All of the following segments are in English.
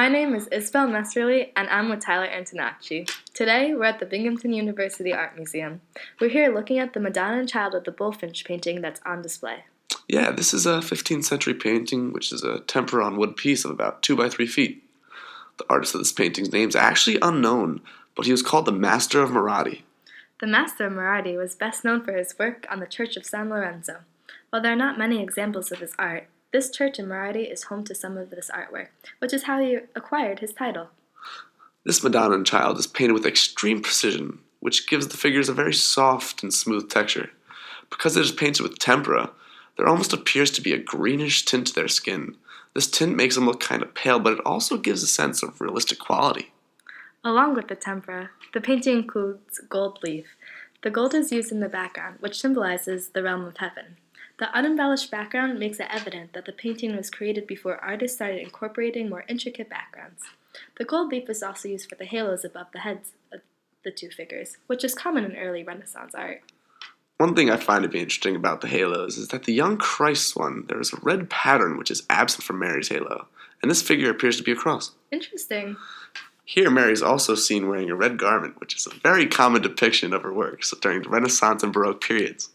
My name is Isabel Messerrly, and I'm with Tyler Antonacci. Today, we're at the Binghamton University Art Museum. We're here looking at the Madonna and Child of the Bullfinch painting that's on display. Yeah, this is a 15th century painting, which is a tempera on wood piece of about 2 by 3 feet. The artist of this painting's name is actually unknown, but he was called the Master of Marradi. The Master of Marradi was best known for his work on the Church of San Lorenzo. While there are not many examples of his art, this church in Marradi is home to some of this artwork, which is how he acquired his title. This Madonna and Child is painted with extreme precision, which gives the figures a very soft and smooth texture. Because it is painted with tempera, there almost appears to be a greenish tint to their skin. This tint makes them look kind of pale, but it also gives a sense of realistic quality. Along with the tempera, the painting includes gold leaf. The gold is used in the background, which symbolizes the realm of heaven. The unembellished background makes it evident that the painting was created before artists started incorporating more intricate backgrounds. The gold leaf is also used for the halos above the heads of the two figures, which is common in early Renaissance art. One thing I find to be interesting about the halos is that the young Christ one, there is a red pattern which is absent from Mary's halo, and this figure appears to be a cross. Interesting. Here, Mary is also seen wearing a red garment, which is a very common depiction of her works during the Renaissance and Baroque periods.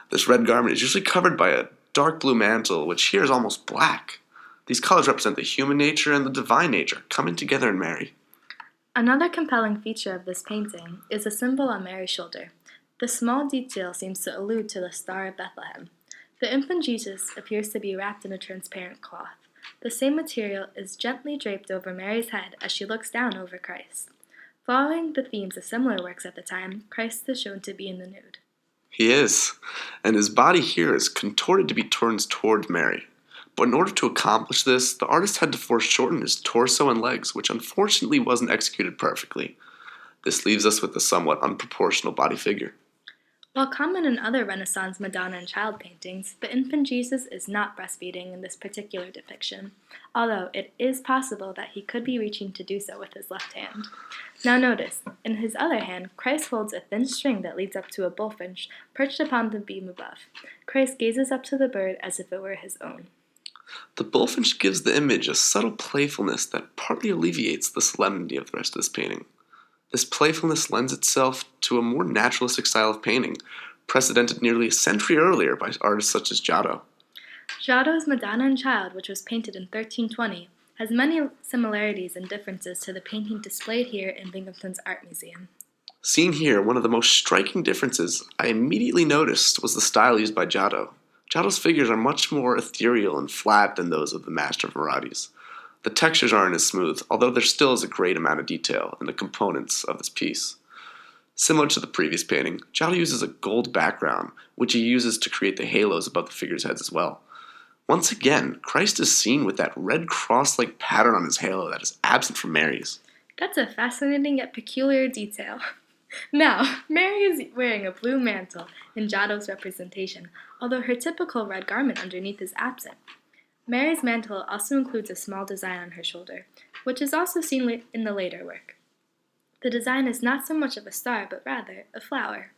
This red garment is usually covered by a dark blue mantle, which here is almost black. These colors represent the human nature and the divine nature coming together in Mary. Another compelling feature of this painting is a symbol on Mary's shoulder. The small detail seems to allude to the Star of Bethlehem. The infant Jesus appears to be wrapped in a transparent cloth. The same material is gently draped over Mary's head as she looks down over Christ. Following the themes of similar works at the time, Christ is shown to be in the nude. He is, and his body here is contorted to be turned towards Mary. But in order to accomplish this, the artist had to foreshorten his torso and legs, which unfortunately wasn't executed perfectly. This leaves us with a somewhat unproportional body figure. While common in other Renaissance Madonna and Child paintings, the infant Jesus is not breastfeeding in this particular depiction, although it is possible that he could be reaching to do so with his left hand. Now notice, in his other hand, Christ holds a thin string that leads up to a bullfinch perched upon the beam above. Christ gazes up to the bird as if it were his own. The bullfinch gives the image a subtle playfulness that partly alleviates the solemnity of the rest of this painting. This playfulness lends itself to a more naturalistic style of painting, precedented nearly a century earlier by artists such as Giotto. Giotto's Madonna and Child, which was painted in 1320, has many similarities and differences to the painting displayed here in Binghamton's Art Museum. Seen here, one of the most striking differences I immediately noticed was the style used by Giotto. Giotto's figures are much more ethereal and flat than those of the Master of Marradi's. The textures aren't as smooth, although there still is a great amount of detail in the components of this piece. Similar to the previous painting, Giotto uses a gold background, which he uses to create the halos above the figures' heads as well. Once again, Christ is seen with that red cross-like pattern on his halo that is absent from Mary's. That's a fascinating yet peculiar detail. Now, Mary is wearing a blue mantle in Giotto's representation, although her typical red garment underneath is absent. Mary's mantle also includes a small design on her shoulder, which is also seen in the later work. The design is not so much of a star, but rather a flower.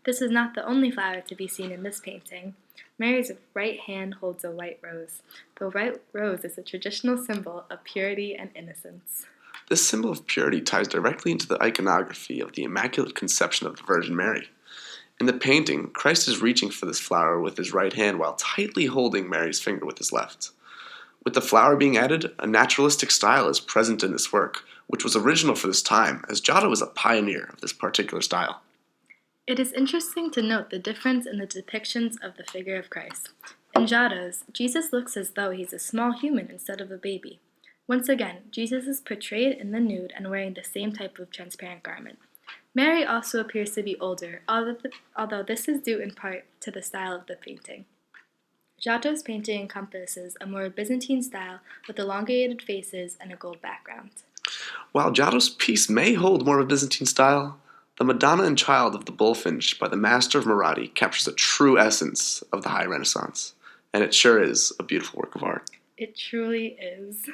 This is not the only flower to be seen in this painting. Mary's right hand holds a white rose. The white rose is a traditional symbol of purity and innocence. This symbol of purity ties directly into the iconography of the Immaculate Conception of the Virgin Mary. In the painting, Christ is reaching for this flower with his right hand while tightly holding Mary's finger with his left. With the flower being added, a naturalistic style is present in this work, which was original for this time, as Giotto is a pioneer of this particular style. It is interesting to note the difference in the depictions of the figure of Christ. In Giotto's, Jesus looks as though he's a small human instead of a baby. Once again, Jesus is portrayed in the nude and wearing the same type of transparent garment. Mary also appears to be older, although this is due in part to the style of the painting. Giotto's painting encompasses a more Byzantine style with elongated faces and a gold background. While Giotto's piece may hold more of a Byzantine style, the Madonna and Child of the Bullfinch by the Master of Marradi captures a true essence of the High Renaissance, and it sure is a beautiful work of art. It truly is.